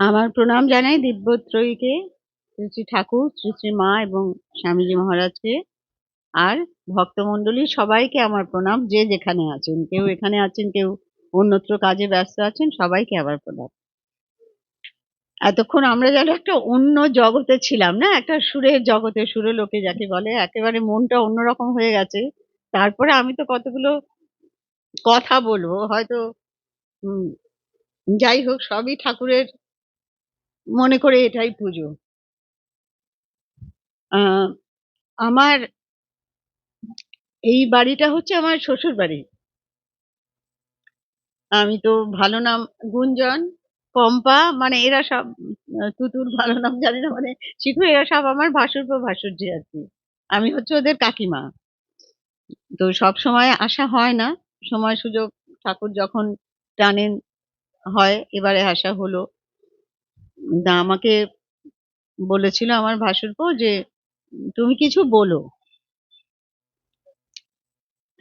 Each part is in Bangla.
আমার প্রণাম জানাই দিব্যত্রয়ীকে, শ্রী শ্রী ঠাকুর, শ্রী শ্রী মা এবং স্বামীজি মহারাজকে। আর ভক্তমণ্ডলী সবাইকে আমার প্রণাম, যে যেখানে আছেন। কেউ এখানে আছেন, কেউ অন্যত্র কাজে ব্যস্ত আছেন, সবাইকে আবার প্রণাম। এতক্ষণ আমরা যেন একটা অন্য জগতে ছিলাম, না? একটা সুরের জগতে, সুরলোকে যাকে বলে। একেবারে মনটা অন্যরকম হয়ে গেছে। তারপরে আমি তো কতগুলো কথা বলবো হয়তো। উম, যাই হোক, সবই ঠাকুরের মনে করে এটাই পুজো। আহ আমার এই বাড়িটা হচ্ছে আমার শ্বশুর বাড়ি। আমি তো ভালো নাম, গুঞ্জন, পম্পা, মানে এরা সব, তুতুর ভালো নাম জানি না, মানে শিখু, এরা সব আমার ভাসুরপো ভাসুরজি আর কি। আমি হচ্ছে ওদের কাকিমা। তো সব সময় আসা হয় না, সময় সুযোগ ঠাকুর যখন টানেন হয়। এবারে আসা হলো। আমাকে বলেছিল আমার ভাসুরপো যে তুমি কিছু বলো।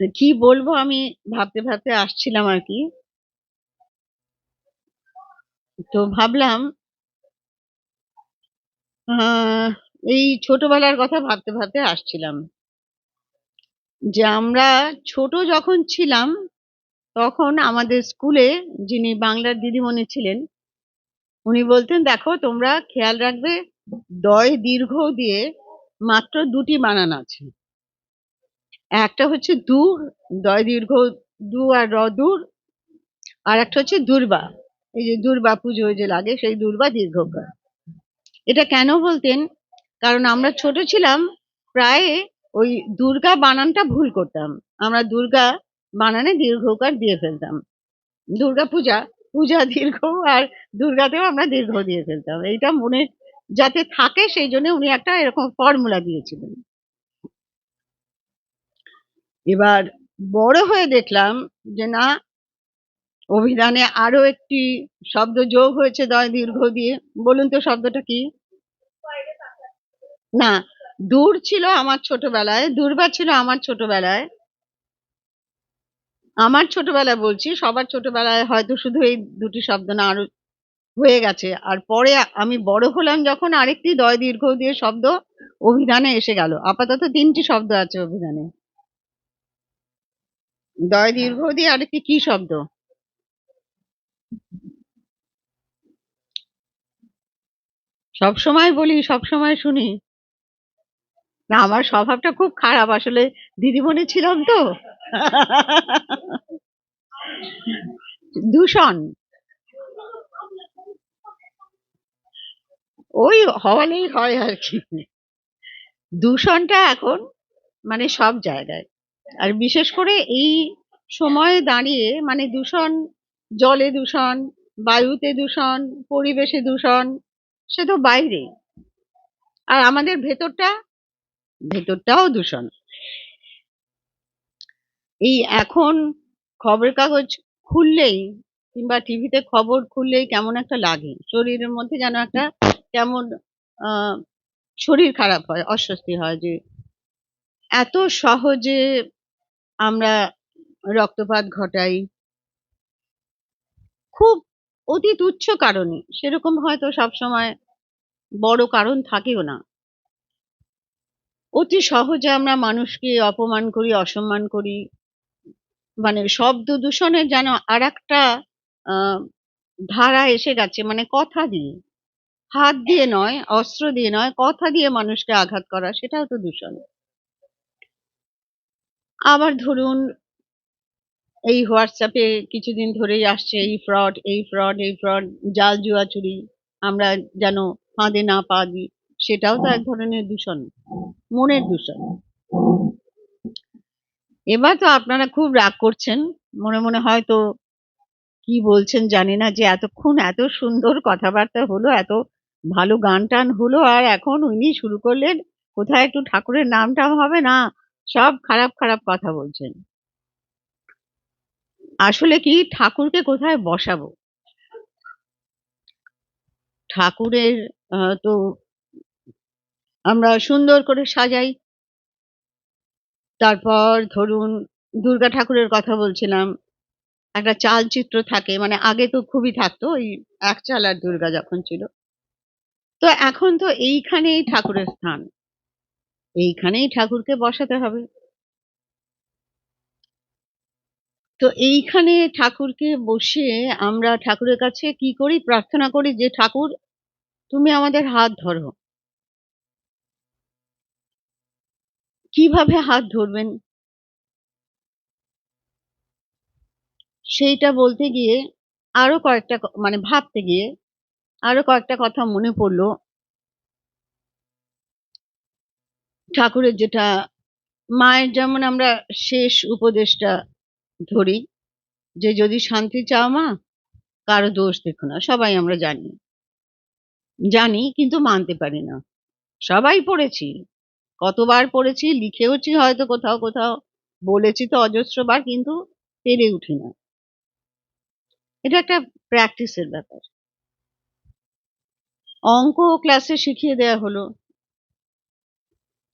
তো কি বলবো আমি ভাবতে ভাবতে আসছিলাম আর কি। তো ভাবলাম আহ এই ছোটবেলার কথা ভাবতে ভাবতে আসছিলাম, যে আমরা ছোট যখন ছিলাম তখন আমাদের স্কুলে যিনি বাংলার দিদিমণি ছিলেন, উনি বলতেন, দেখো তোমরা খেয়াল রাখবে, দয় দীর্ঘ দিয়ে মাত্র দুটি বানান আছে। একটা হচ্ছে দু, দয় দীর্ঘ দু আর র, দূর। আর একটা হচ্ছে দুর্বা, এই যে দুর্বা পুজো যে লাগে, সেই দুর্বা দীর্ঘকার। এটা কেন বলতেন? কারণ আমরা ছোট ছিলাম, প্রায় ওই দুর্গা বানানটা ভুল করতাম। আমরা দুর্গা বানানে দীর্ঘকার দিয়ে ফেলতাম। দুর্গা পূজা, পূজা দীর্ঘ, আর দুর্গাতেও আমরা দীর্ঘ দিয়ে ফেলতাম। এইটা মনে যাতে থাকে সেই জন্য উনি একটা এরকম ফর্মুলা দিয়েছিলেন। এবার বড় হয়ে দেখলাম যে না, অভিধানে আরো একটি শব্দ যোগ হয়েছে দয় দীর্ঘ দিয়ে। বলুন তো শব্দটা কি? না, দূর ছিল আমার ছোটবেলায়, দুর্বা ছিল আমার ছোটবেলায়। আমার ছোটবেলায় বলছি, সবার ছোটবেলায় হয়তো শুধু এই দুটি শব্দ না, আরো হয়ে গেছে। আর পরে আমি বড় হলাম যখন, আরেকটি দয় দীর্ঘ দিয়ে শব্দ অভিধানে এসে গেল। আপাতত তিনটি শব্দ আছে অভিধানে, দয় দীর্ঘ দিয়ে আরেকটি কি শব্দ? সব সময় বলি, সব সময় শুনি। না, আমার স্বভাবটা খুব খারাপ আসলে, দিদিমণি ছিলাম তো। দূষণ। ওই হওয়ালেই হয় আর কি। দূষণটা এখন মানে সব জায়গায়, আর বিশেষ করে এই সময়ে দাঁড়িয়ে, মানে দূষণ, জলে দূষণ, বায়ুতে দূষণ, পরিবেশে দূষণ, সে তো বাইরে। আর আমাদের ভেতরটাও দূষণ। এই এখন খবরের কাগজ খুললেই কিংবা টিভিতে খবর খুললেই কেমন একটা লাগে, শরীরের মধ্যে যেন একটা কেমন আহ শরীর খারাপ হয়, অস্বস্তি হয়, যে এত সহজে আমরা রক্তপাত ঘটাই, খুব অতি তুচ্ছ কারণে। সেরকম হয়তো সবসময় বড় কারণ থাকেও না। অতি সহজে আমরা মানুষকে অপমান করি, অসম্মান করি। মানে শব্দ দূষণের যেন আরেকটা আহ ধারা এসে গেছে, মানে কথা দিয়ে, হাত দিয়ে নয়, অস্ত্র দিয়ে নয়, কথা দিয়ে মানুষকে আঘাত করা, সেটাও তো দূষণ। আবার ধরুন, এই হোয়াটসঅ্যাপে কিছুদিন ধরেই আসছে এই ফ্রড, এই ফ্রড, এই ফ্রড, জাল জুয়া চুরি, আমরা যেন ফাঁদে না পা দিই। সেটাও তো এক ধরনের দূষণ, মনের দূষণ। এবার তো আপনারা খুব রাগ করছেন, মনে মনে হয়তো কি বলছেন জানি না, যে এতক্ষণ এত সুন্দর কথাবার্তা হলো, এত ভালো গান টান হলো, আর এখন উনি শুরু করলেন কোথায় একটু ঠাকুরের নাম টাম হবে না, সব খারাপ খারাপ কথা বলছেন। আসলে কি, ঠাকুরকে কোথায় বসাবো? ঠাকুরের তো আমরা সুন্দর করে সাজাই। তারপর ধরুন দুর্গা ঠাকুরের কথা বলছিলাম, একটা চালচিত্র থাকে, মানে আগে তো খুবই থাকতো ওই এক চাল আর দুর্গা যখন ছিল। তো এখন তো এইখানেই ঠাকুরের স্থান, এইখানেই ঠাকুরকে বসাতে হবে। তো এইখানে ঠাকুরকে বসিয়ে আমরা ঠাকুরের কাছে কি করি? প্রার্থনা করি যে, ঠাকুর তুমি আমাদের হাত ধরো। কিভাবে হাত ধরবেন? সেইটা বলতে গিয়ে আরো কয়েকটা মানে ভাবতে গিয়ে আরো কয়েকটা কথা মনে পড়ল। ঠাকুরের যেটা মায়ের যেমন আমরা শেষ উপদেশটা ধরি যে, "যদি শান্তি চাও মা, কারো দোষ দেখো না।" সবাই আমরা জানি। জানি কিন্তু মানতে পারি না। সবাই পড়েছি। কতবার পড়েছি, লিখেওছি হয়তো কোথাও, কোথাও। বলেছি তো অজস্রবার কিন্তু পেরে উঠি না। এটা একটা প্র্যাকটিসের ব্যাপার। অঙ্ক ক্লাসে শিখিয়ে দেয়া হলো।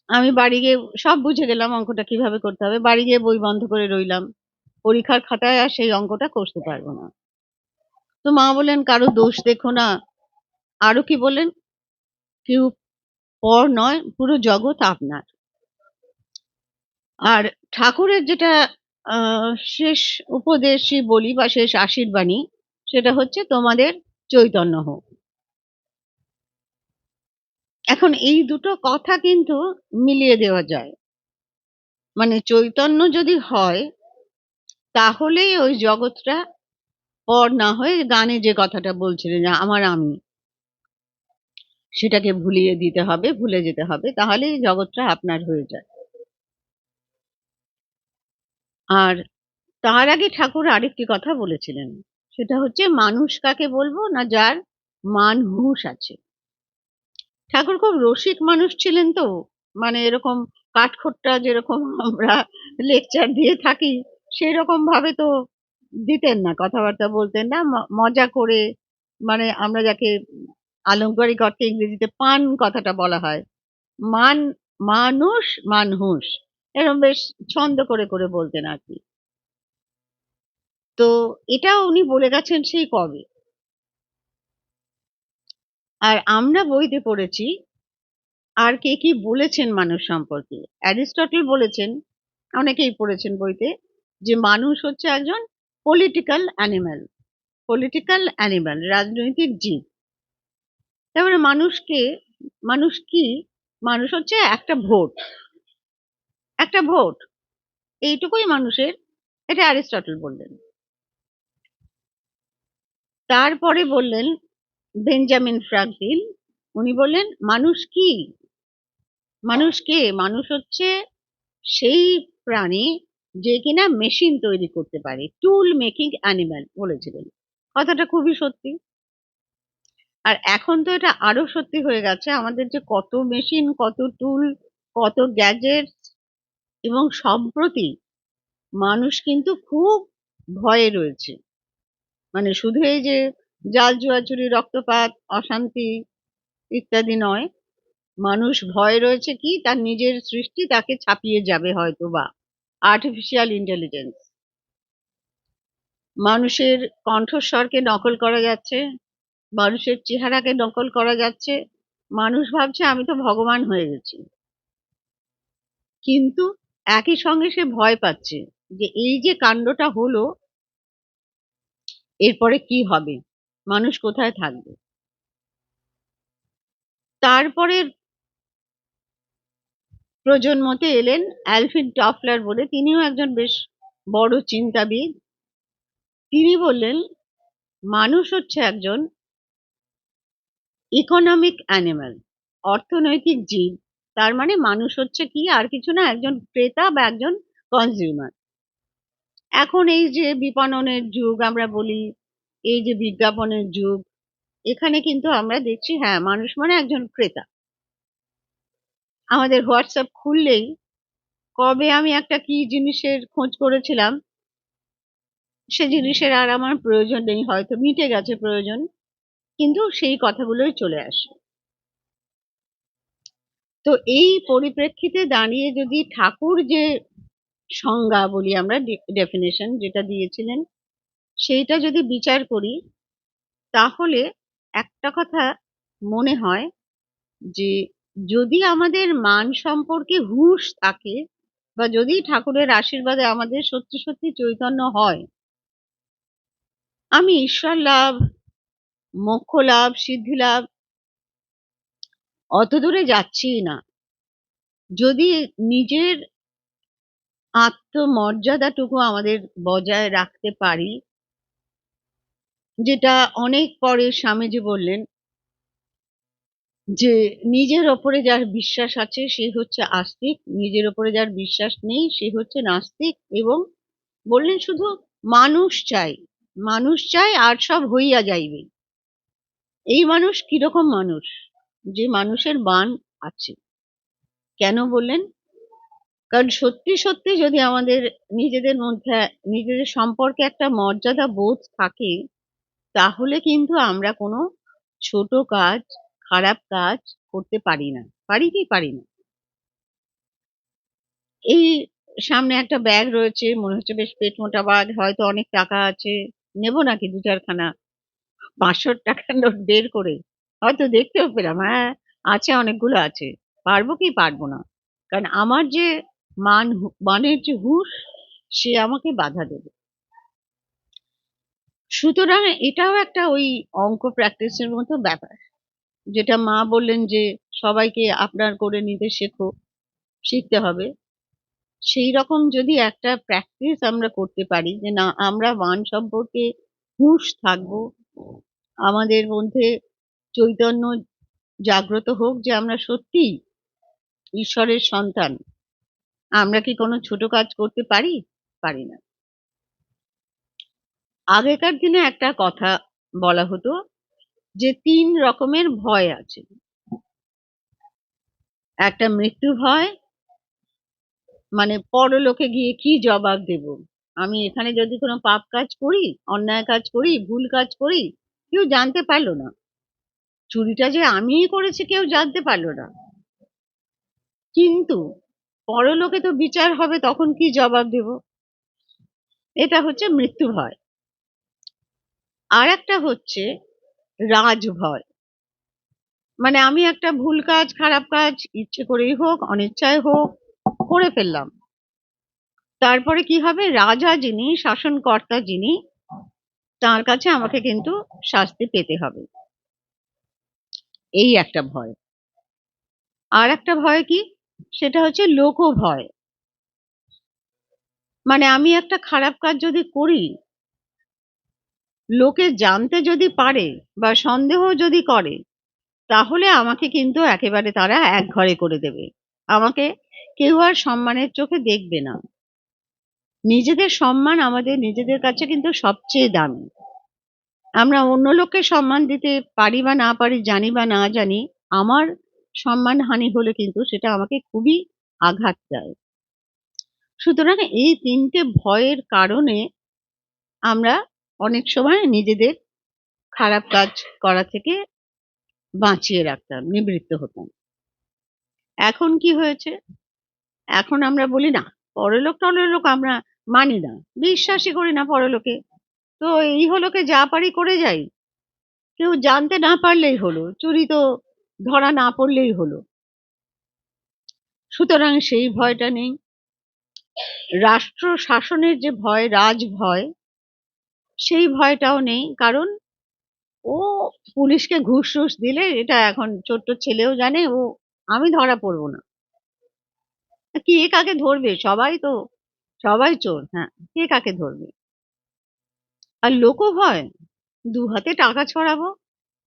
আমি বাড়ি গিয়ে সব বুঝে গেলাম অঙ্কটা কিভাবে করতে হবে। বাড়ি গিয়ে বই বন্ধ করে রইলাম। পরীক্ষার খাতায় আর সেই অঙ্কটা কষতে পারব না। তো মা বললেন, "কারো দোষ দেখো না।" আরো কি বললেন? "কেউ পর নয়, পুরো জগৎ আপনার।" আর ঠাকুরের যেটা আ শেষ উপদেশই বলি বা শেষ আশীর্বাণী, সেটা হচ্ছে তোমাদের চৈতন্য হোক। এখন এই দুটো কথা কিন্তু মিলিয়ে দেওয়া যায়। মানে চৈতন্য যদি হয়, তাহলেই ওই জগৎটা পর না হয়ে গানে যে কথাটা বলছিলেন যে, আমার আমি, সেটাকে ভুলিয়ে দিতে হবে, ভুলে যেতে হবে। তাহলেই জগৎটা আপনার হয়ে যায়। আর তার আগে ঠাকুর আরেকটি কথা বলেছিলেন। সেটা হচ্ছে মানুষ কাকে বলবো? না যার মান হুঁশ আছে। ঠাকুর খুব রসিক মানুষ ছিলেন তো। মানে এরকম কাঠখোট্টা যেরকম আমরা লেকচার দিয়ে থাকি, সেরকম ভাবে তো দিতেন না। কথাবার্তা বলতেন না। মজা করে, মানে আমরা যাকে আলংকারিক অর্থে ইংরেজিতে পান কথাটা বলা হয়। মান মানুষ মানহুষ। এরকম বেশ ছন্দ করে, করে বলতেন আরকি। তো এটাও উনি বলে গেছেন সেই কবে। আর আমরা বইতে পড়েছি আর কে কি বলেছেন মানুষ সম্পর্কে। অ্যারিস্টটল বলেছেন, অনেকেই পড়েছেন বইতে, যে মানুষ হচ্ছে একজন পলিটিক্যাল অ্যানিমাল। পলিটিক্যাল অ্যানিমাল, রাজনৈতিক জীব। তারপরে মানুষ কি? মানুষ হচ্ছে একটা ভোট। একটা ভোট। এইটুকুই মানুষের, এটা অ্যারিস্টটল বললেন। তারপরে বললেন বেঞ্জামিন ফ্রাঙ্কলিন, উনি বললেন, মানুষ কি? মানুষ কে? মানুষ হচ্ছে সেই প্রাণী যে কিনা মেশিন তৈরি করতে পারে। টুল মেকিং অ্যানিমাল বলেছিলেন। কথাটা খুবই সত্যি। আর এখন তো এটা আরো সত্যি হয়ে গেছে। আমাদের যে কত মেশিন, কত টুল, কত গ্যাজেটস, এবং সম্প্রতি মানুষ কিন্তু খুব ভয়ে রয়েছে। মানে শুধু এই যে জাল জুয়াচুরি, রক্তপাত, অশান্তি ইত্যাদি নয়। মানুষ ভয়ে রয়েছে কি? তার নিজের সৃষ্টি তাকে ছাপিয়ে যাবে হয়তোবা। Artificial intelligence. মানুষের কণ্ঠস্বরকে নকল করা যাচ্ছে, মানুষের চেহারাকে নকল করা যাচ্ছে। মানুষ ভাবছে আমি তো ভগবান হয়ে গেছি। কিন্তু একই সঙ্গে সে ভয় পাচ্ছে যে এই যে কাণ্ডটা হলো, এরপরে কি হবে? মানুষ কোথায় থাকবে? তারপরের প্রজন্মতে এলেন অ্যালফ্রেড টফলার বলে, তিনিও একজন বেশ বড় চিন্তাবিদ। তিনি বললেন, মানুষ হচ্ছে একজন ইকোনমিক অ্যানিমাল, অর্থনৈতিক জীব। তার মানে মানুষ হচ্ছে কি আর কিছু না, একজন ক্রেতা বা একজন কনজিউমার। এখন এই যে বিপণনের যুগ আমরা বলি, এই যে বিজ্ঞাপনের যুগ, এখানে কিন্তু আমরা দেখছি হ্যাঁ, মানুষ মানে একজন ক্রেতা। আমাদের হোয়াটসঅ্যাপ খুললেই কবে আমি একটা কি জিনিসের খোঁজ করেছিলাম, সে জিনিসের আর আমার প্রয়োজন নেই, হয়তো মিটে গেছে প্রয়োজন, কিন্তু সেই কথাগুলোই চলে আসে। তো এই পরিপ্রেক্ষিতে দাঁড়িয়ে যদি ঠাকুর যে সংজ্ঞা বলি আমরা, ডেফিনেশন যেটা দিয়েছিলেন, সেইটা যদি বিচার করি, তাহলে একটা কথা মনে হয় যে যদি আমাদের মান সম্পর্কে হুঁশ থাকে, বা যদি ঠাকুরের আশীর্বাদে আমাদের সত্যি সত্যি চৈতন্য হয়, আমি ঈশ্বর লাভ, মোক্ষ লাভ, সিদ্ধি লাভ অত দূরে যাচ্ছিই না। যদি নিজের আত্মমর্যাদাটুকু আমাদের বজায় রাখতে পারি, যেটা অনেক পরে স্বামীজি বললেন যে নিজের ওপরে যার বিশ্বাস আছে সে হচ্ছে আস্তিক, নিজের ওপরে যার বিশ্বাস নেই সে হচ্ছে নাস্তিক। এবং বললেন শুধু মানুষ চাই, মানুষ চাই আর সব হইয়া যাইবে। এই মানুষ কিরকম মানুষ? যে মানুষের বাণ আছে। কেন বললেন? কারণ সত্যি সত্যি যদি আমাদের নিজেদের মধ্যে, নিজেদের সম্পর্কে একটা মর্যাদা বোধ থাকে, তাহলে কিন্তু আমরা কোনো ছোট কাজ, খারাপ কাজ করতে পারি না। পারি কি পারি না? এই সামনে একটা ব্যাগ রয়েছে, মনে হচ্ছে বেশ পেট মোটা ব্যাগ, হয়তো অনেক টাকা আছে। নেব নাকি ২-৪ খানা ৫০০ টাকার নোট বের করে? হয়তো দেখতেও পেলাম, হ্যাঁ, আছে, অনেকগুলো আছে। পারবো কি পারবো না? কারণ আমার যে মানের যে হুঁশ, সে আমাকে বাধা দেবে। সুতরাং এটাও একটা ওই অঙ্ক প্র্যাকটিসের মতো ব্যাপার। যেটা মা বললেন যে সবাইকে আপনার করে নিতে শেখো, শিখতে হবে। সেইরকম যদি একটা প্র্যাকটিস আমরা করতে পারি যে না, আমরা মান সম্পর্কে হুঁশ থাকবো, আমাদের মধ্যে চৈতন্য জাগ্রত হোক যে আমরা সত্যিই ঈশ্বরের সন্তান। আমরা কি কোনো ছোট কাজ করতে পারি? পারি না। আগেকার দিনে একটা কথা বলা হতো যে ৩ রকমের ভয় আছে। একটা মৃত্যু ভয়, মানে পরলোকে গিয়ে কি জবাব দেব? আমি এখানে যদি কোনো পাপ কাজ করি, অন্যায় কাজ করি, ভুল কাজ করি, কেউ জানতে পারল না। চুরিটা যে আমিই করেছি কেউ জানতে পারল না। কিন্তু পরলোকে তো বিচার হবে, তখন কি জবাব দেব? এটা হচ্ছে মৃত্যু ভয়। আরেকটা হচ্ছে রাজ ভয়। মানে আমি একটা ভুল কাজ, খারাপ কাজ ইচ্ছে করেই হোক, অনিচ্ছায় হোক, করে ফেললাম। তারপরে কি হবে? রাজা যিনি, শাসনকর্তা যিনি, তার কাছে আমাকে কিন্তু শাস্তি পেতে হবে। এই একটা ভয়। আর একটা ভয় কি? সেটা হচ্ছে লোক ভয়। মানে আমি একটা খারাপ কাজ যদি করি, লোকে জানতে যদি পারে বা সন্দেহ যদি করে, তাহলে আমাকে কিন্তু একেবারে তারা একঘরে করে দেবে। আমাকে কেউ আর সম্মানের চোখে দেখবে না। নিজেদের সম্মান আমাদের নিজেদের কাছে কিন্তু সবচেয়ে দামি। আমরা অন্য লোককে সম্মান দিতে পারি বা না পারি, জানি বা না জানি, আমার সম্মানহানি হলে কিন্তু সেটা আমাকে খুবই আঘাত দেয়। সুতরাং এই ৩ টে ভয়ের কারণে আমরা অনেক সময় নিজেদের খারাপ কাজ করা থেকে বাঁচিয়ে রাখতাম, নিবৃত্ত হতাম। এখন কি হয়েছে? এখন আমরা বলি না, পরলোক-টরলোক আমরা মানি না। বিশ্বাসই করি না পরলোকে। তো এই হলোকে যা পারি করে যাই। কেউ জানতে না পারলেই হলো। চুরি তো ধরা না পড়লেই হলো। সুতরাং সেই ভয়টা নেই। রাষ্ট্র শাসনের যে ভয়, রাজভয়, সেই ভয়টাও নেই। কারণ ও পুলিশকে ঘুষ-টুস দিলে, এটা এখন ছোট্ট ছেলেও জানে, আমি ধরা পড়ব না। কে কাকে ধরবে? সবাই চোর। হ্যাঁ, কে কাকে ধরবে? আর লোকভয়, ২ হাতে টাকা ছড়াবো,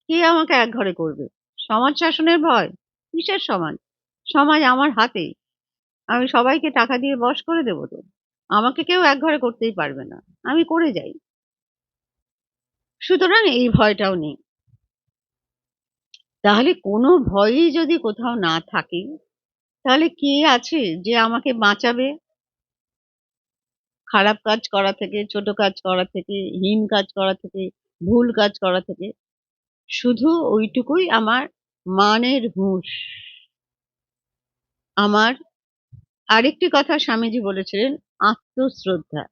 কে আমাকে একঘরে করবে? সমাজ শাসনের ভয়? কিসের সমাজ? সমাজ আমার হাতে। আমি সবাইকে টাকা দিয়ে বশ করে দেব তো? আমাকে কেউ একঘরে করতেই পারবে না। আমি করে যাই। সুতরাং এই ভয়টাও নেই। তাহলে কোনো ভয়ই যদি কোথাও না থাকে, তাহলে কে আছে যে আমাকে বাঁচাবে খারাপ কাজ করা থেকে, ছোট কাজ করা থেকে, হীন কাজ করা থেকে, ভুল কাজ করা থেকে? শুধু ওইটুকুই আমার মানের হুঁশ। আমার আরেকটি কথা স্বামীজি বলেছিলেন, আত্মশ্রদ্ধা।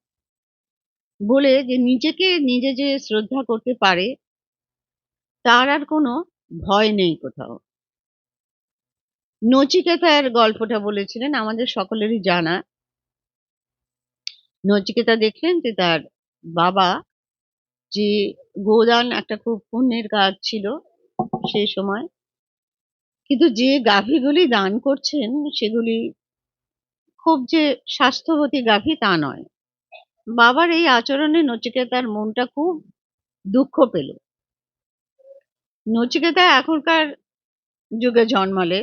বলে যে নিজেকে নিজে যে শ্রদ্ধা করতে পারে তার আর কোনো ভয় নেই কোথাও। নচিকেতার গল্পটা বলেছিলেন, আমাদের সকলেরই জানা। নচিকেতা দেখলেন যে তার বাবা, যে গোদান একটা খুব পুণ্যের কাজ ছিল সেই সময়, কিন্তু যে গাভীগুলি দান করছেন সেগুলি খুব যে স্বাস্থ্যবতী গাভী তা নয়। বাবার এই আচরণে নচিকেতার মনটা খুব দুঃখ পেল। নচিকেতা এখনকার যুগে জন্মালে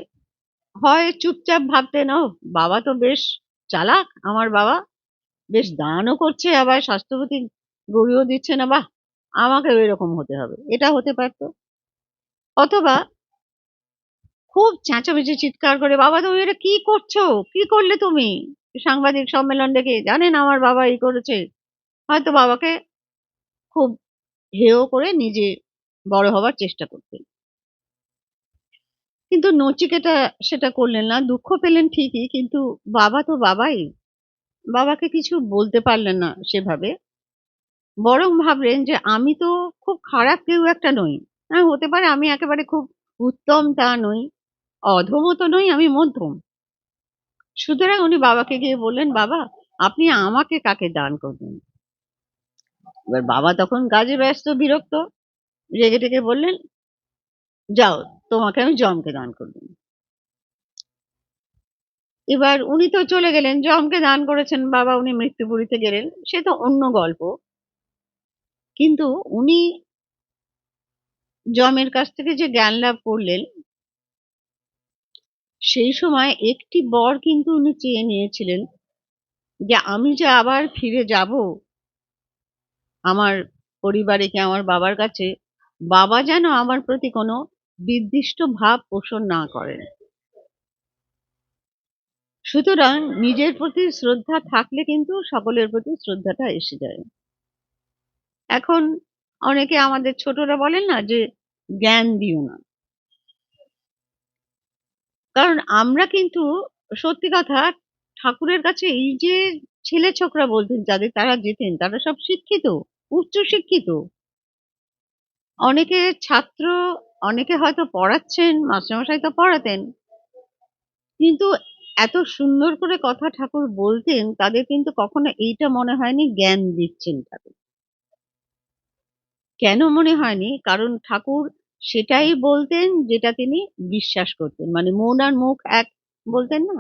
হয় চুপচাপ ভাবতেন, ও বাবা তো বেশ চালাক, আমার বাবা বেশ দানও করছে, আবার স্বাস্থ্যবতী গরুও দিচ্ছে না, বাহ, আমাকে এরকম হতে হবে, এটা হতে পারতো। অথবা খুব চেঁচামেচি চিৎকার করে, বাবা তুমি এটা কি করছো, কি করলে তুমি, সাংবাদিক সম্মেলন ডেকে, জানেন আমার বাবা এই করেছে, হয়তো বাবাকে খুব হেয় করে নিজে বড় হবার চেষ্টা করতেন। কিন্তু নচিকেতা সেটা করলেন না, দুঃখ পেলেন ঠিকই, কিন্তু বাবা তো বাবাই, বাবাকে কিছু বলতে পারলেন না সেভাবে। বরং ভাবলেন যে আমি তো খুব খারাপ কেউ একটা নই। হ্যাঁ, হতে পারে আমি একেবারে খুব উত্তম তা নই, অধমও তো নই, আমি মধ্যম। সুতরাং উনি বাবাকে গিয়ে বললেন, বাবা আপনি আমাকে কাকে দান করবেন? এবার বাবা তখন কাজে ব্যস্ত, বিরক্ত, রেগে টেগে বললেন, যাও, তোমাকে আমি যমকে দান করবেন। এবার উনি তো চলে গেলেন, যমকে দান করেছেন বাবা, উনি মৃত্যুপুরীতে গেলেন, সে তো অন্য গল্প। কিন্তু উনি যমের কাছ থেকে যে জ্ঞান লাভ করলেন, সেই সময় একটি বর কিন্তু উনি চেয়ে নিয়েছিলেন, যে আমি যে আবার ফিরে যাব আমার পরিবারে, কি আমার বাবার কাছে, বাবা যেন আমার প্রতি কোনো বিদ্বিষ্ট ভাব পোষণ না করেন। সুতরাং নিজের প্রতি শ্রদ্ধা থাকলে কিন্তু সকলের প্রতি শ্রদ্ধাটা এসে যায়। এখন অনেকে আমাদের ছোটরা বলেন না যে জ্ঞান দিও না, কারণ আমরা কিন্তু সত্যি কথা, ঠাকুরের কাছে এই যে ছেলে ছোকরা বলতেন যাদের, তারা যেতেন, তারা সব শিক্ষিত, উচ্চ শিক্ষিত। অনেকে ছাত্র, অনেকে হয়তো পড়াচ্ছেন, মাস্টারমশাই তো পড়াতেন, কিন্তু এত সুন্দর করে কথা ঠাকুর বলতেন, তাদের কিন্তু কখনো এইটা মনে হয়নি জ্ঞান দিচ্ছেন তাদের। কেন মনে হয়নি? কারণ ঠাকুর সেটাই বলতেন যেটা তিনি বিশ্বাস করতেন। মানে মন আর মুখ এক বলতেন না?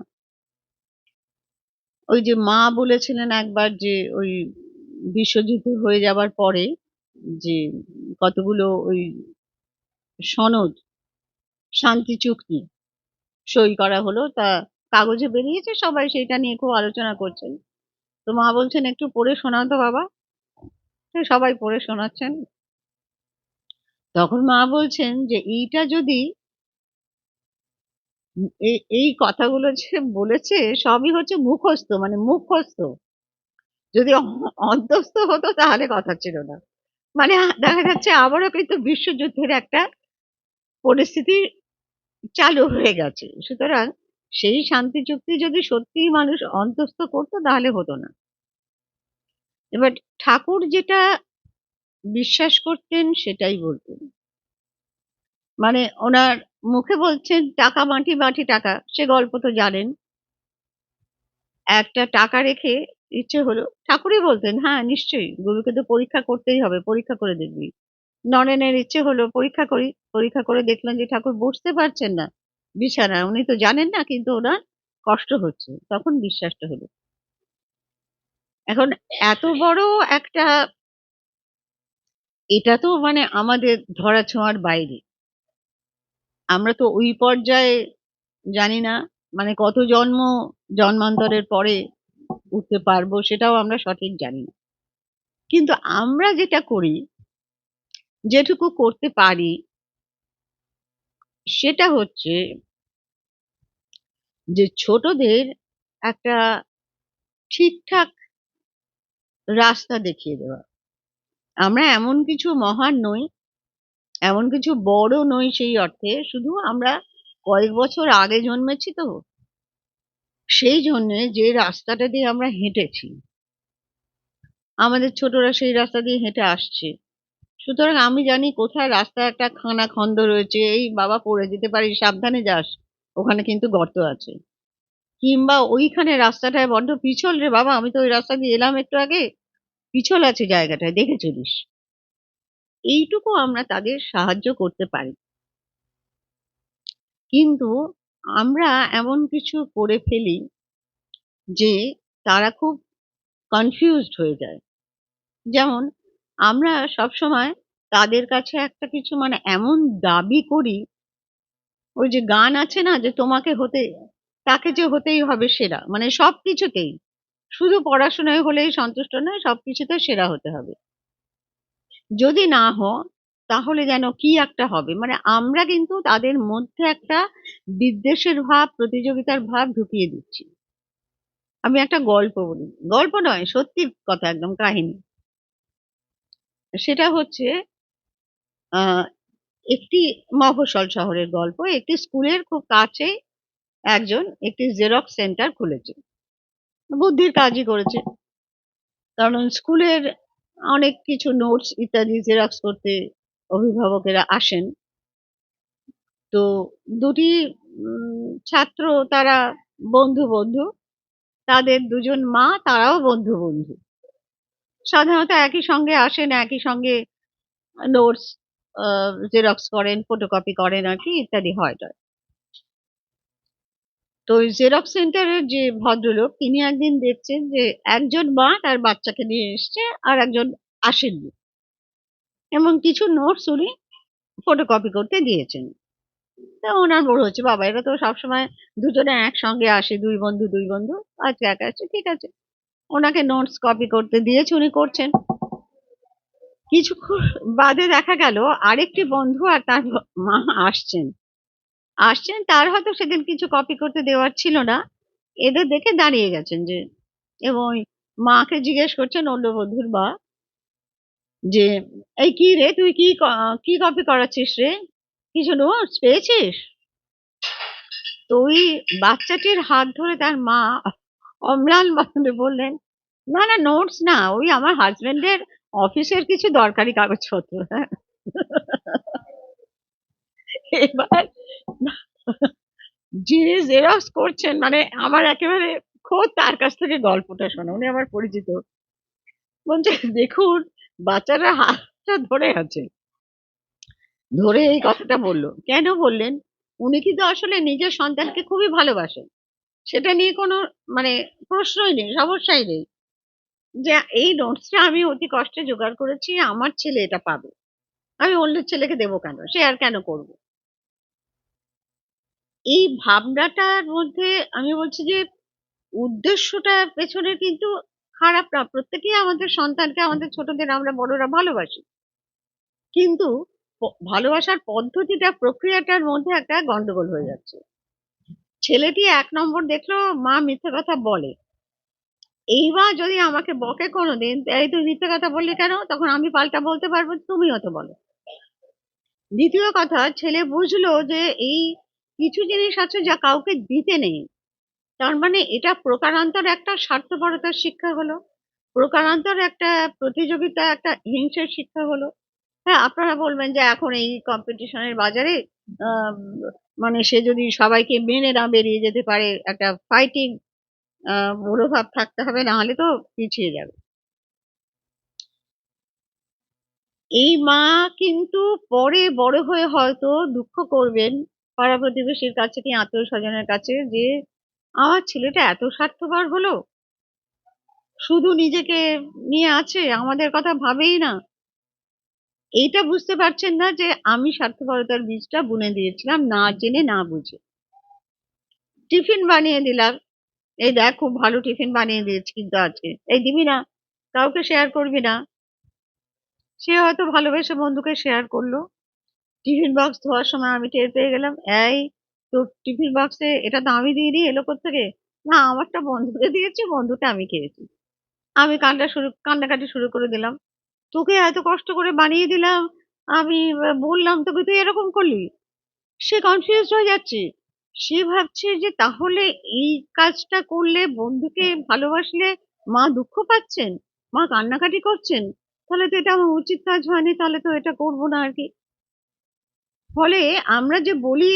ওই যে মা বলেছিলেন একবার যে ওই বিশ্বযুদ্ধ হয়ে যাবার পরে যে কতগুলো ওই সনদ, শান্তি চুক্তি সই করা হলো, তা কাগজে বেরিয়েছে, সবাই সেইটা নিয়ে খুব আলোচনা করছেন। তো মা বলছেন, একটু পড়ে শোনাও তো বাবা। তো সবাই পড়ে শোনাচ্ছেন। তখন মা বলছেন যে এইটা যদি এই কথাগুলো যে বলেছে সবই হচ্ছে মুখস্থ, মানে মুখস্থ। যদি অন্তস্থ হতো তাহলে কথা ছিল না। মানে দেখা যাচ্ছে আবারও কিন্তু বিশ্বযুদ্ধের একটা পরিস্থিতি চালু হয়ে গেছে। সুতরাং সেই শান্তি চুক্তি যদি সত্যিই মানুষ অন্তস্থ করতো তাহলে হতো না। এবার ঠাকুর যেটা বিশ্বাস করতেন সেটাই বলতেন। মানে ওনার মুখে বলছেন টাকা মাটি, মাটি টাকা, সে গল্প তো জানেন। একটা টাকা রেখে ইচ্ছে হলো, ঠাকুরই বলতেন, হ্যাঁ নিশ্চয়ই গুরুকে তো পরীক্ষা করতেই হবে, পরীক্ষা করে দেখবি। নরেনের ইচ্ছে হলো পরীক্ষা করি, পরীক্ষা করে দেখলেন যে ঠাকুর বসতে পারছেন না বিছানায়, উনি তো জানেন না কিন্তু ওনার কষ্ট হচ্ছে, তখন বিশ্বাসটা হলো। এখন এত বড় একটা, এটা তো মানে আমাদের ধরাছোঁয়ার বাইরে, আমরা তো ওই পর্যায়ে জানি না, মানে কত জন্মান্তরের পরে উঠতে পারবো সেটাও আমরা সঠিক জানি না। কিন্তু আমরা যেটা করি, যেটুকু করতে পারি, সেটা হচ্ছে যে ছোটদের একটা ঠিকঠাক রাস্তা দেখিয়ে দেওয়া। আমরা এমন কিছু মহান নই, এমন কিছু বড় নই সেই অর্থে, শুধু আমরা কয়েক বছর আগে জন্মেছি তো, সেই জন্যে যে রাস্তাটা দিয়ে আমরা হেঁটেছি, আমাদের ছোটরা সেই রাস্তা দিয়ে হেঁটে আসছে। সুতরাং আমি জানি কোথায় রাস্তায় একটা খানাখন্দ রয়েছে, এই বাবা পড়ে যেতে পারিস, সাবধানে যাস। ওখানে কিন্তু গর্ত আছে। কিংবা ওইখানে রাস্তাটায় বড্ড পিছল রে বাবা, আমি তো ওই রাস্তা দিয়ে এলাম একটু আগে। পিছল আছে জায়গাটায়, দেখে চলিস। এইটুকু আমরা তাদের সাহায্য করতে পারি। কিন্তু আমরা এমন কিছু করে ফেলি যে তারা খুব কনফিউজড হয়ে যায়। যেমন আমরা সবসময় তাদের কাছে একটা কিছু মানে এমন দাবি করি, ওই যে গান আছে না যে তাকে যে হতেই হবে সেরা। মানে সবকিছুতেই। শুধু পড়াশোনায় হলেই সন্তুষ্ট নয়, সবকিছুতে সেরা হতে হবে। যদি না হও তাহলে যেন কি একটা হবে। মানে আমরা কিন্তু তাদের মধ্যে একটা বিদ্বেষের ভাব, প্রতিযোগিতার ভাব ঢুকিয়ে দিচ্ছি। আমি একটা গল্প বলি। গল্প নয়, সত্যি কথা, একদম কাহিনী। সেটা হচ্ছে আ একটি মফস্বল শহরের গল্প। একটি স্কুলের খুব কাছে একটি জেরক্স সেন্টার খুলেছে। বুদ্ধির কাজই করেছে। কারণ স্কুলের অনেক কিছু নোটস ইত্যাদি জেরক্স করতে অভিভাবকেরা আসেন। তো ২ টি ছাত্র, তারা বন্ধু। তাদের ২ জন মা, তারাও বন্ধু। সাধারণত একই সঙ্গে আসেন, একই সঙ্গে নোটস আ জেরক্স করেন, ফটোকপি করেন আরকি, ইত্যাদি হয়-টয়। তো ওই জেরক্স সেন্টারের যে ভদ্রলোক, তিনি একদিন দেখছেন যে একজন মা তার বাচ্চাকে নিয়ে এসছে, আর একজন আসেননি। এবং কিছু নোটস উনি ফটোকপি করতে দিয়েছেন। তা ওনার মনে হচ্ছে, বাবা এরা তো সবসময় দুজনে একসঙ্গে আসে, ২ বন্ধু। আজকে একা আসছে, ঠিক আছে। ওনাকে নোটস কপি করতে দিয়েছে, উনি করছেন। কিছুক্ষণ বাদে দেখা গেল আরেকটি বন্ধু আর তার মা আসছেন। তার হয়তো সেদিন কিছু কপি করতে দেওয়ার ছিল না। এদের দেখে দাঁড়িয়ে গেছেন এবং ওই মাকে জিজ্ঞেস করছেন, অন্য বন্ধুর মা, যে "এই কি রে, তুই কি কপি করাচ্ছিস রে? কিছু নোটস পেয়েছিস?" তো ওই বাচ্চাটির হাত ধরে তার মা অম্লান বদনে বললেন, "না, নোটস না, ওই আমার হাসব্যান্ডের অফিসের কিছু দরকারি কাগজপত্র।" হ্যাঁ? এবার যিনি জেরক্স করছেন, মানে আমার একেবারে খোদ তার কাছ থেকে গল্পটা শোনা। উনি আমার পরিচিত। বলছে, "দেখুন, বাচ্চারা হাতটা ধরে আছে। ধরে এই কথাটা বলল।" কেন বললেন? উনি কিন্তু আসলে নিজের সন্তানকে খুবই ভালোবাসেন। সেটা নিয়ে কোনো মানে প্রশ্নই নেই, সমস্যাই নেই। যে এই নোটসটা আমি অতি কষ্টে জোগাড় করেছি, আমার ছেলে এটা পাবে। আমি অন্যের ছেলেকে দেব কেন? শেয়ার কেন করব? এই ভাবনাটার মধ্যে আমি বলছি যে উদ্দেশ্যটা পেছনে কিন্তু খারাপ না। প্রত্যেকেই আমাদের সন্তানকে, আমাদের ছোটদের আমরা বড়রা ভালোবাসি। কিন্তু ভালোবাসার পদ্ধতিটা, প্রক্রিয়াটার মধ্যে একটা গন্ডগোল হয়ে যাচ্ছে। ছেলেটি ১ নম্বর দেখলো মা মিথ্যে কথা বলে। এইবার যদি আমাকে বকে কোনোদিন, "এই তুই মিথ্যে কথা বললি কেন?" তখন আমি পাল্টা বলতে পারবো, "তুমিও তো বলো।" দ্বিতীয় কথা, ছেলে বুঝলো যে এই কিছু জিনিস আছে যা কাউকে দিতে নেই। তার মানে এটা প্রকারান্তর একটা স্বার্থপরতার শিক্ষা হলো। প্রকারান্তর একটা প্রতিযোগিতা, একটা হিংসের শিক্ষা হলো। হ্যাঁ, আপনারা বলবেন যে এখন এই কম্পিটিশন এর বাজারে আম মানে সে যদি সবাইকে মেনে না বেরিয়ে যেতে পারে, একটা ফাইটিং আ মনোভাব থাকতে হবে, নাহলে তো পিছিয়ে যাবে। এই মা কিন্তু পরে বড় হয়ে হয়তো দুঃখ করবেন পাড়া-প্রতিবেশীর কাছে কি আত্মীয়-স্বজনের কাছে যে, "আমার ছেলেটা এত স্বার্থপর হলো! শুধু নিজেকে নিয়ে আছে, আমাদের কথা ভাবেই না।" এইটা বুঝতে পারছেন না যে আমি স্বার্থপরতার বীজটা বুনে দিয়েছিলাম না জেনে, না বুঝে। টিফিন বানিয়ে দিলাম। "এই দেখ, খুব ভালো টিফিন বানিয়ে দিয়েছি কিন্তু আজকে। এই দিবি না? কাউকে শেয়ার করবি না।" সে হয়তো ভালোবেসে বন্ধুকে শেয়ার করল। টিফিন বক্স ধোয়ার সময় আমি টের পেয়ে গেলাম, "এই, তোর টিফিন বক্সে এটা তো আমি দিইনি, এলো কোত্থেকে?" "না, আমারটা বন্ধুকে দিয়েছি, বন্ধুটা আমি খেয়েছি।" আমি কান্নাকাটি শুরু করে দিলাম। "তোকে এত কষ্ট করে বানিয়ে দিলাম, আমি বললাম তোকে, তুই এরকম করলি?" সে কনফিউজড হয়ে যাচ্ছে। সে ভাবছে যে তাহলে এই কাজটা করলে, বন্ধুকে ভালোবাসলে মা দুঃখ পাচ্ছেন? মা কান্নাকাটি করছেন, তাহলে তো এটা আমার উচিত কাজ হয়নি, তাহলে তো এটা করবো না আর কি। ফলে আমরা যে বলি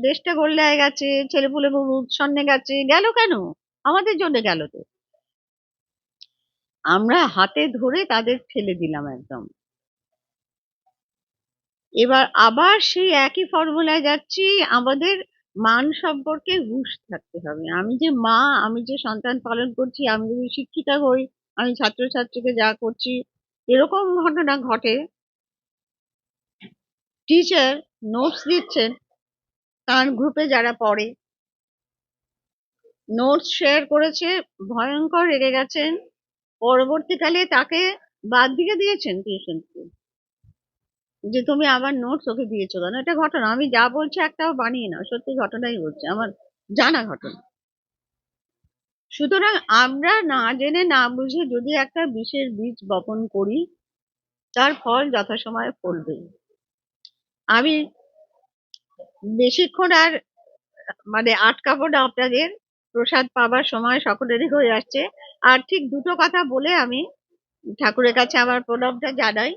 দেশটা গোল্লায় গেছে, ছেলেপুলে বহু উচ্ছন্নে গেছে, গেল কেন? আমাদের জন্য গেল তো। আমরা হাতে ধরে তাদের ঠেলে দিলাম একদম। এবার আবার সেই একই ফর্মুলায় যাচ্ছি। আমাদের মান সম্পর্কে হুঁশ থাকতে হবে। আমি যে মা, আমি যে সন্তান পালন করছি, আমি যদি শিক্ষিকা হই, আমি ছাত্রছাত্রীকে যা করছি, এরকম ঘটনা ঘটে, টিচার নোটস দিচ্ছেন, তার গ্রুপে যারা পড়ে, নোটস শেয়ার করেছে, ভয়ঙ্কর রেগে গেছেন, পরবর্তীকালে তাকে বাদ দিয়ে দিয়েছেন টিউশন থেকে, যে তুমি আমার নোটস ওকে দিয়েছো কেন। এটা ঘটনা, আমি যা বলছি একটাও বানিয়ে না, সত্যি ঘটনাই বলছে, আমার জানা ঘটনা। সুতরাং আমরা না জেনে না বুঝে যদি একটা বিষের বীজ বপন করি, তার ফল যথাসময়ে ফলবে। আমি বেশিক্ষণ আর মানে আটকাবো না আপনাদের, প্রসাদ পাবার সময় সকলেরই হয়ে আসছে। আর ঠিক দুটো কথা বলে আমি ঠাকুরের কাছে আমার প্রণামটা জানাই,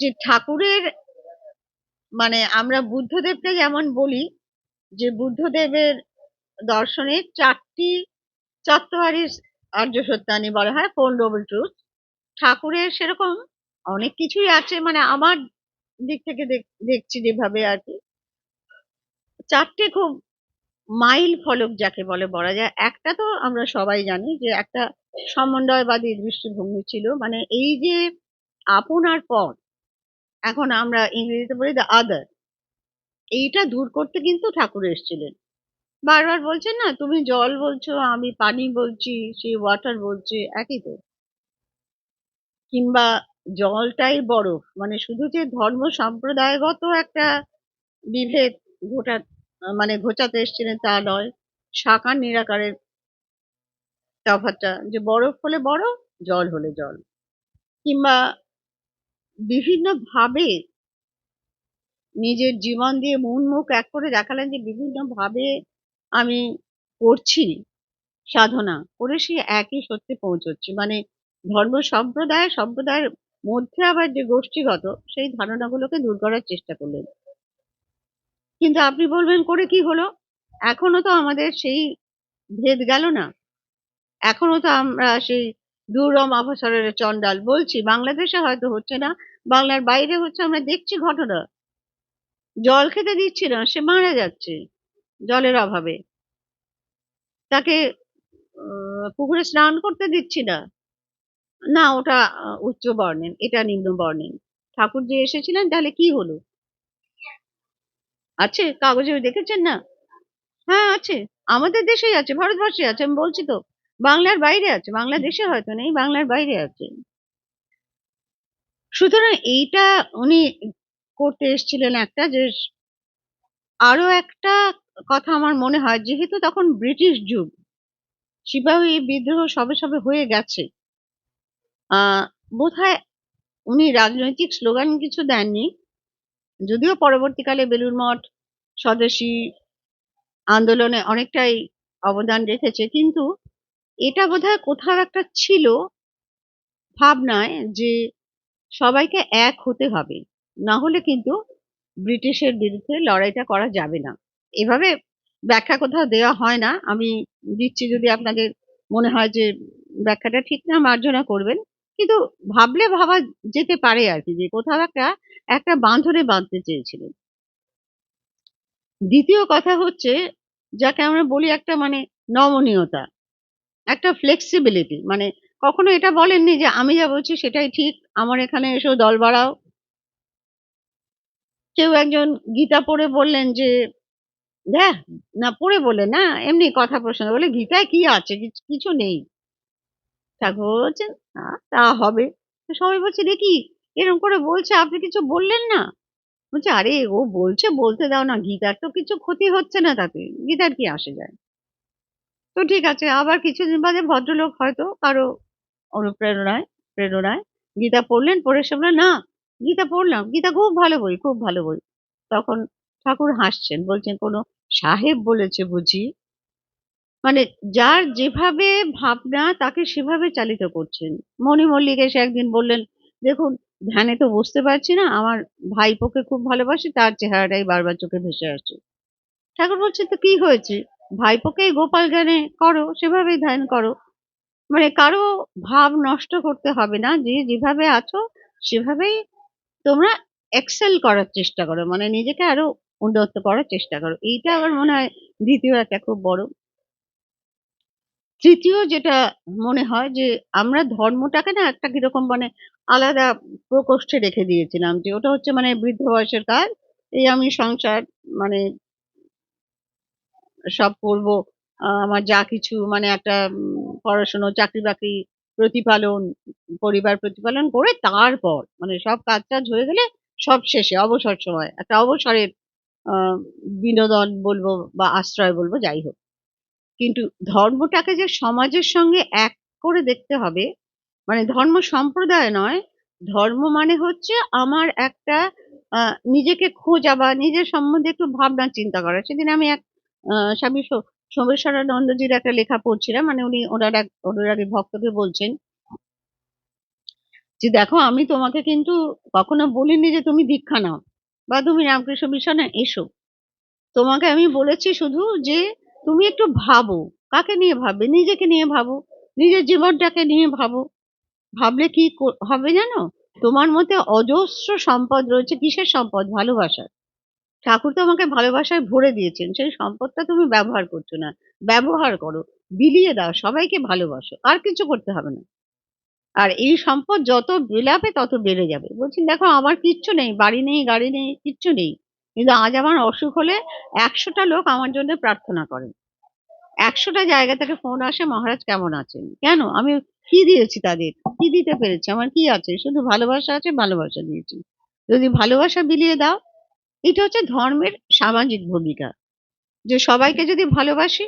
যে ঠাকুরের মানে আমরা বুদ্ধদেবকে যেমন বলি যে বুদ্ধদেবের দর্শনে চারটি চত্বরারি আর্য সত্যানি বলা হয়, ফোর নোবেল ট্রুথ। ঠাকুরের সেরকম অনেক কিছুই আছে, মানে আমার দিক থেকে দেখছি যেভাবে আর কি, চারটে খুব মাইল ফলক যাকে বলে বলা যায়। একটা তো আমরা সবাই জানি যে একটা সমন্বয়বাদী দৃষ্টিভঙ্গি ছিল, মানে এই যে আপন আর পর, এখন আমরা ইংরেজিতে বলি দ্য আদার, এইটা দূর করতে কিন্তু ঠাকুর এসেছিলেন। বারবার বলছেন না, তুমি জল বলছো, আমি পানি বলছি, সেই ওয়াটার বলছে, একই তো। কিংবা জলটাই বরফ, মানে শুধু যে ধর্ম সম্প্রদায়গত একটা বিভেদ ঘটা মানে ঘোচাতে এসেছিলেন তা নয়, সাকার নিরাকারের তফাৎটা, যে বরফ হলে বরফ, জল হলে জল। কিংবা বিভিন্ন ভাবে নিজের জীবন দিয়ে মন মুখ এক করে দেখালেন, যে বিভিন্ন ভাবে আমি করছি সাধনা করে সে একই সত্যে পৌঁছচ্ছি। মানে ধর্ম সম্প্রদায়ের মধ্যে আবার যে গোষ্ঠীগত সেই ধারণাগুলোকে দূর করার চেষ্টা করলেন। কিন্তু আপনি বলবেন করে কি হলো? এখনো তো আমাদের সেই ভেদ গেল না। এখনো তো আমরা সেই দুরম অপসরের চণ্ডাল বলছি। বাংলাদেশে হয়তো হচ্ছে না, বাংলার বাইরে হচ্ছে, আমরা দেখছি ঘটনা। জল খেতে দিচ্ছি না, সে মারা যাচ্ছে জলের অভাবে। তাকে পুকুরে স্নান করতে দিচ্ছি না, না ওটা উচ্চ বর্ণের, এটা নিম্ন বর্ণের। ঠাকুর যে এসেছিলেন, তাহলে কি হলো? আছে কাগজে, দেখেছেন না? হ্যাঁ আছে, আমাদের দেশেই আছে, ভারতবর্ষে আছে, আমি বলছি তো। বাংলার বাইরে আছে, বাংলাদেশে হয়তো নেই, বাংলার বাইরে আছে। সুতরাং এইটা উনি করতে এসেছিলেন একটা, যে আরো একটা কথা আমার মনে হয়, যেহেতু তখন ব্রিটিশ যুগ, সিপাহী বিদ্রোহ সবে সবে হয়ে গেছে, বোধহয় উনি রাজনৈতিক স্লোগান কিছু দেননি, যদিও পরবর্তীকালে বেলুড় মঠ স্বদেশী আন্দোলনে অনেকটাই অবদান রেখেছে, কিন্তু এটা বোধহয় কোথাও একটা ছিল ভাবনায়, যে সবাইকে এক হতে হবে, না হলে কিন্তু ব্রিটিশের বিরুদ্ধে লড়াইটা করা যাবে না। এভাবে ব্যাখ্যা কোথাও দেওয়া হয় না, আমি দিচ্ছি, যদি আপনাদের মনে হয় যে ব্যাখ্যাটা ঠিক না, মার্জনা করবেন। কিন্তু ভাবলে ভাবা যেতে পারে আর কি, যে কোথাও একটা একটা বাঁধনে বাঁধতে চেয়েছিলেন। দ্বিতীয় কথা হচ্ছে, যাকে আমরা বলি একটা মানে নমনীয়তা, একটা ফ্লেক্সিবিলিটি। মানে কখনো এটা বলেননি যে আমি যা বলছি সেটাই ঠিক, আমার এখানে এসো দল বাড়াও। কেউ একজন গীতা পড়ে বললেন যে দেখ, না পড়ে বললেন না, এমনি কথা প্রসঙ্গে বলে গীতায় কি আছে, কিছু নেই। ঠাকুর বলছেন তা হবে। তো সবাই বলছে দেখি এরকম করে বলছে, আপনি কিছু বললেন না। বলছে আরে ও বলছে, বলতে দাও না, গীতার তো কিছু ক্ষতি হচ্ছে না তাতে, গীতার কি আসে যায়। তো ঠিক আছে, আবার কিছুদিন বাদে ভদ্রলোক হয়তো কারো অনুপ্রেরণায় প্রেরণায় গীতা পড়লেন, পড়ে শুনলেন না, গীতা পড়লাম, গীতা খুব ভালো বই, খুব ভালো বই। তখন ঠাকুর হাসছেন, বলছেন কোনো সাহেব বলেছে বুঝি? মানে যার যেভাবে ভাবনা তাকে সেভাবে চালিত করছেন। মণি মল্লিক এসে একদিন বললেন, "দেখুন ধ্যানে তো বসতে পারছি না। আমার ভাইপোকে খুব ভালোবাসি, তার চেহারাটাই বারবার চোখে ভেসে আসছে।" ঠাকুর বলছেন, "তো কি হয়েছে? ভাইপোকেই গোপাল জ্ঞানে করো, সেভাবেই ধ্যান করো।" মানে কারো ভাব নষ্ট করতে হবে না। যে যেভাবে আছো সেভাবেই তোমরা এক্সেল করার চেষ্টা করো। মানে নিজেকে আরো উন্নত করার চেষ্টা করো। এইটা আমার মনে হয় ২য় একটা খুব বড়। ৩য় যেটা মনে হয় যে আমরা ধর্মটাকে না একটা কিরকম মানে আলাদা প্রকোষ্ঠে রেখে দিয়েছিলাম। যে ওটা হচ্ছে মানে বৃদ্ধ বয়সের কাজ। এই আমি সংসার মানে সব করব। আমার যা কিছু মানে একটা পড়াশোনা, চাকরি-বাকরি প্রতিপালন, পরিবার প্রতিপালন করে তারপর মানে সব কাজ-টাজ হয়ে গেলে সব শেষে অবসর সময়। একটা অবসরের আ বিনোদন বলবো বা আশ্রয় বলবো যাই হোক। কিন্তু ধর্মটাকে যে সমাজের সঙ্গে এক করে দেখতে হবে, মানে ধর্ম সম্প্রদায় নয়। ধর্ম মানে হচ্ছে আমার একটা আ নিজেকে খোঁজা বা নিজের সম্বন্ধে একটু ভাবনা চিন্তা করা। সেদিন আমি এক স্বামী সোমেশ্বরানন্দজির একটা লেখা পড়ছিলাম। মানে উনি ওনার এক অনুরাগী ভক্তকে বলছেন যে, "দেখো আমি তোমাকে কিন্তু কখনো বলিনি যে তুমি দীক্ষা নাও বা তুমি রামকৃষ্ণ মিশনে এসো। তোমাকে আমি বলেছি শুধু যে তুমি একটু ভাবো। কাকে নিয়ে ভাববে? নিজেকে নিয়ে ভাবো। নিজের জীবনটাকে নিয়ে ভাবো। ভাবলে কি হবে জানো? তোমার মধ্যে অজস্র সম্পদ রয়েছে। কিসের সম্পদ? ভালোবাসার। ঠাকুর তোমাকে ভালোবাসায় ভরে দিয়েছেন। সেই সম্পদটা তুমি ব্যবহার করছো না। ব্যবহার করো। বিলিয়ে দাও। সবাইকে ভালোবাসো। আর কিছু করতে হবে না। আর এই সম্পদ যত বিলাবে তত বেড়ে যাবে।" বলছেন, "দেখো আমার কিচ্ছু নেই। বাড়ি নেই, গাড়ি নেই, কিচ্ছু নেই। কিন্তু আজ আমার অসুখ হলে ১০০ টা লোক আমার জন্য প্রার্থনা করেন। ১০০ টা জায়গা থেকে ফোন আসে, "মহারাজ কেমন আছেন?" কেন? আমি কি দিয়েছি তাদের? কি দিতে পেরেছি? আমার কি আছে? শুধু ভালোবাসা আছে, ভালোবাসা দিয়েছি। যদি ভালোবাসা বিলিয়ে দাও, এটা হচ্ছে ধর্মের সামাজিক ভূমিকা। যে সবাইকে যদি ভালোবাসি,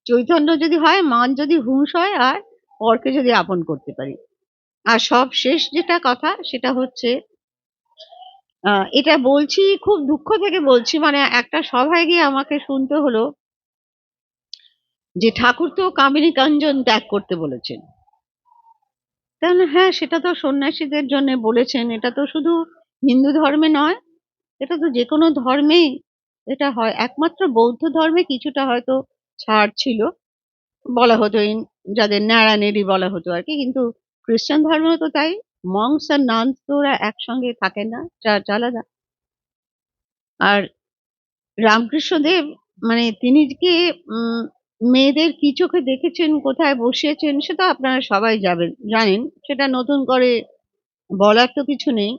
চৈতন্য যদি হয়, মান যদি হুঁশ হয় আর পরকে যদি আপন করতে পারি। আর সবশেষ যেটা কথা সেটা হচ্ছে আ এটা বলছি খুব দুঃখ থেকে বলছি। মানে একটা সভায় গিয়ে আমাকে শুনতে হলো যে ঠাকুর তো কামিনী কাঞ্চন ত্যাগ করতে বলেছেন। তাহলে হ্যাঁ, সেটা তো সন্ন্যাসীদের জন্যে বলেছেন। এটা তো শুধু হিন্দু ধর্মে নয়, এটা তো যেকোনো ধর্মেই এটা হয়। একমাত্র বৌদ্ধ ধর্মে কিছুটা হয়তো ছাড় ছিল। বলা হতো যাদের ন্যাড়া-নেড়ি বলা হতো আরকি। কিন্তু খ্রিস্টান ধর্মেও তো তাই। মঙ্কস আর নানস তো ওরা একসঙ্গে থাকেন না। চার্চ আলাদা। আর রামকৃষ্ণদেব মানে তিনি কি উম মেয়েদের কি চোখে দেখেছেন, কোথায় বসিয়েছেন সে তো আপনারা সবাই জানেন। সেটা নতুন করে বলার তো কিছু নেই।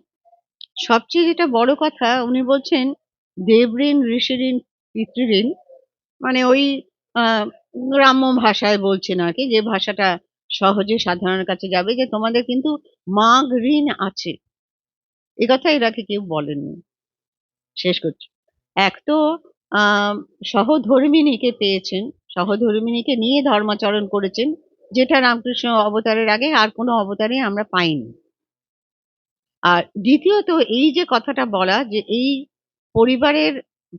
সবচেয়ে যেটা বড় কথা উনি বলছেন, "দেবঋণ, ঋষিঋণ, পিতৃঋণ" মানে ওই আ গ্রাম্য ভাষায় বলছেন আরকি যে ভাষাটা সহজে সাধারণের কাছে যাবে যে তোমাদের কিন্তু মাগ ঋণ আছে। এ কথা এর আগে কেউ বলেননি। শেষ করছি। এক তো আ সহধর্মিণীকে পেয়েছেন। সহধর্মিণীকে নিয়ে ধর্মাচরণ করেছেন। যেটা রামকৃষ্ণ অবতারের আগে আর কোন অবতারে আমরা পাইনি। আর দ্বিতীয়ত এই যে কথাটা বলা যে এই পরিবারের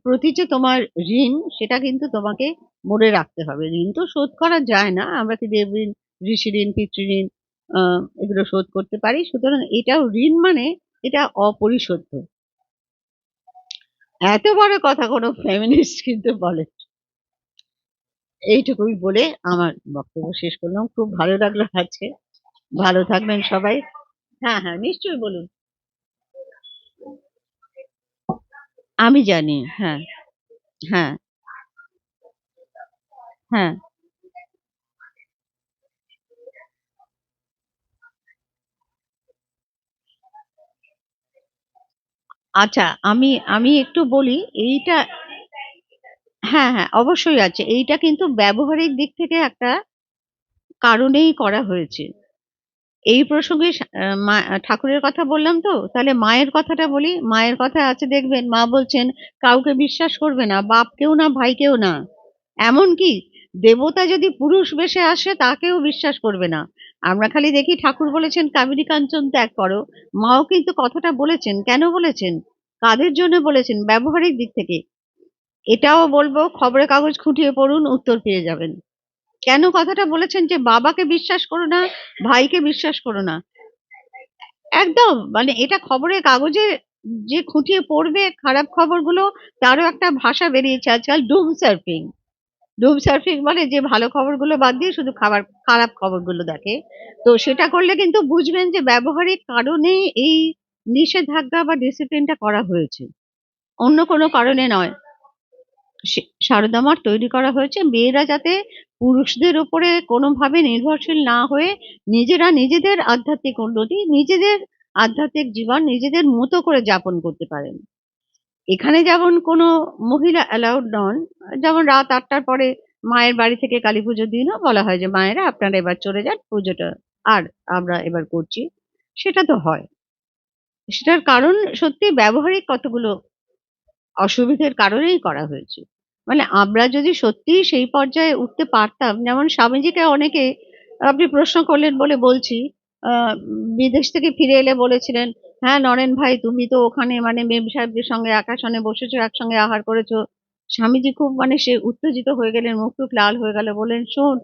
প্রতি যে তোমার ঋণ সেটা কিন্তু তোমাকে মনে রাখতে হবে। ঋণ তো শোধ করা যায় না। আমরা কি দেবঋণ, ঋষিঋণ, পিতৃঋণ আ এগুলো শোধ করতে পারি। সুতরাং এটাও ঋণ মানে এটা অপরিশোধ্য। এত বড় কথা কোনো ফেমিনিস্ট কিন্তু বলেনি। এইটুকুই বলে আমার বক্তব্য শেষ করলাম। খুব ভালো লাগলো আজকে। ভালো থাকবেন সবাই। হ্যাঁ, হ্যাঁ, নিশ্চয়ই বলুন। আমি জানি। হ্যাঁ, হ্যাঁ, হ্যাঁ। আচ্ছা আমি আমি একটু বলি এইটা হ্যাঁ, হ্যাঁ, অবশ্যই আছে। এইটা কিন্তু ব্যবহারিক দিক থেকে একটা কারণেই করা হয়েছে। এই প্রসঙ্গে ঠাকুরের কথা বললাম তো, তাহলে মায়ের কথাটা বলি। মায়ের কথায় আছে দেখবেন মা বলছেন, "কাউকে বিশ্বাস করবে না, বাপকেও না, ভাইকেও না। এমনকি দেবতা যদি পুরুষ বেশে আসে তাকেও বিশ্বাস করবে না।" আমরা খালি দেখি ঠাকুর বলেছেন, "কামিনী কাঞ্চন ত্যাগ করো।" মাও কিন্তু কথাটা বলেছেন। কেন বলেছেন? কাদের জন্য বলেছেন? ব্যবহারিক দিক থেকে। এটাও বলব খবরের কাগজ খুঁটিয়ে পড়ুন, উত্তর পেয়ে যাবেন। কেন কথাটা বলেছেন যে বাবাকে বিশ্বাস করো না, ভাইকে বিশ্বাস করো না? একদম মানে এটা খবরের কাগজে যে খুঁটিয়ে পড়বে খারাপ খবরগুলো, তারও একটা ভাষা বেরিয়েছে আজকাল, ডুম সার্ফিং। ডুম সার্ফিং মানে যে ভালো খবরগুলো বাদ দিয়ে শুধু খারাপ খবরগুলো দেখে। তো সেটা করলে কিন্তু বুঝবেন যে ব্যবহারিক কারণে এই নিষেধাজ্ঞা বা ডিসিপ্লিনটা করা হয়েছে, অন্য কোনো কারণে নয়। সারদা মাঠ তৈরি করা হয়েছে মেয়েরা যাতে পুরুষদের উপরে কোনোভাবে নির্ভরশীল না হয়ে নিজেরা নিজেদের আধ্যাত্মিক উন্নতি, নিজেদের আধ্যাত্মিক জীবন নিজেদের মতো করে যাপন করতে পারেন। এখানে যেমন কোনো মহিলা অ্যালাউড নন, যেমন রাত ৮টার পরে মায়ের বাড়ি থেকে কালী পুজোর দিনও বলা হয় যে মায়েরা আপনারা এবার চলে যান, পুজোটা আর আমরা এবার করছি। সেটা তো হয়। সেটার কারণ সত্যি ব্যবহারিক কতগুলো অসুবিধের কারণেই করা হয়েছে। মানে আমরা যদি সত্যিই সেই পর্যায়ে উঠতে পারতাম, যেমন স্বামীজিকে অনেকে, আপনি প্রশ্ন করলেন বলে বলছি, বিদেশ থেকে ফিরে এলে বলেছিলেন, "হ্যাঁ, নরেন ভাই তুমি তো ওখানে মানে মেম সাহেবদের সঙ্গে এক আসনে বসেছো, একসঙ্গে আহার করেছো।" স্বামীজি খুব মানে সে উত্তেজিত হয়ে গেলেন, মুখ-টুখ লাল হয়ে গেল। বললেন, "শোন,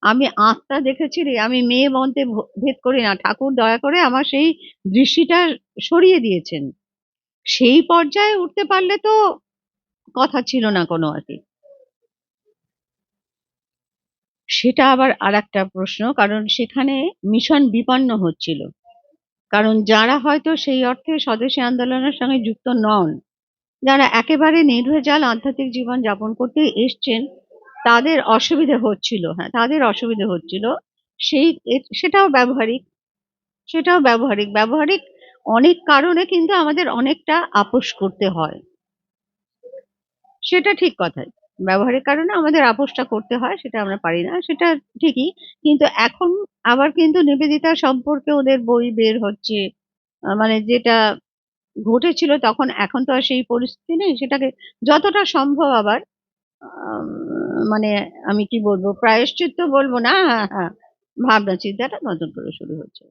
আমি আত্মা দেখেছি রে, আমি মেয়ে মন্ত্রে ভেদ করি না। ঠাকুর দয়া করে আমার সেই দৃষ্টিটা সরিয়ে দিয়েছেন।" সেই পর্যায়ে উঠতে পারলে তো কথা ছিল না কোনো আরকি। সেটা আবার আরেকটা প্রশ্ন। কারণ সেখানে মিশন বিপন্ন হচ্ছিল। কারণ যারা হয়তো সেই অর্থে স্বদেশী আন্দোলনের সঙ্গে যুক্ত নন, যারা একেবারে নির্ভেজাল আধ্যাত্মিক জীবন যাপন করতে এসছেন, তাদের অসুবিধে হচ্ছিল। হ্যাঁ, তাদের অসুবিধে হচ্ছিল। সেটাও ব্যবহারিক, সেটাও ব্যবহারিক। ব্যবহারিক অনেক কারণে কিন্তু আমাদের অনেকটা আপোস করতে হয়। সেটা ঠিক কথাই। ব্যবহারিক কারণে আমাদের আপোসটা করতে হয়, সেটা আমরা পারি না। সেটা ঠিকই। কিন্তু এখন আবার কিন্তু নিবেদিতা সম্পর্কে ওদের বই বের হচ্ছে। মানে যেটা ঘটেছিল তখন, এখন তো আর সেই পরিস্থিতি নেই। সেটাকে যতটা সম্ভব আবার আম মানে আমি কি বলবো? প্রায়শ্চিত্ত বলব না। হ্যাঁ, হ্যাঁ। ভাবনা চিন্তাটা নতুন করে শুরু হচ্ছে।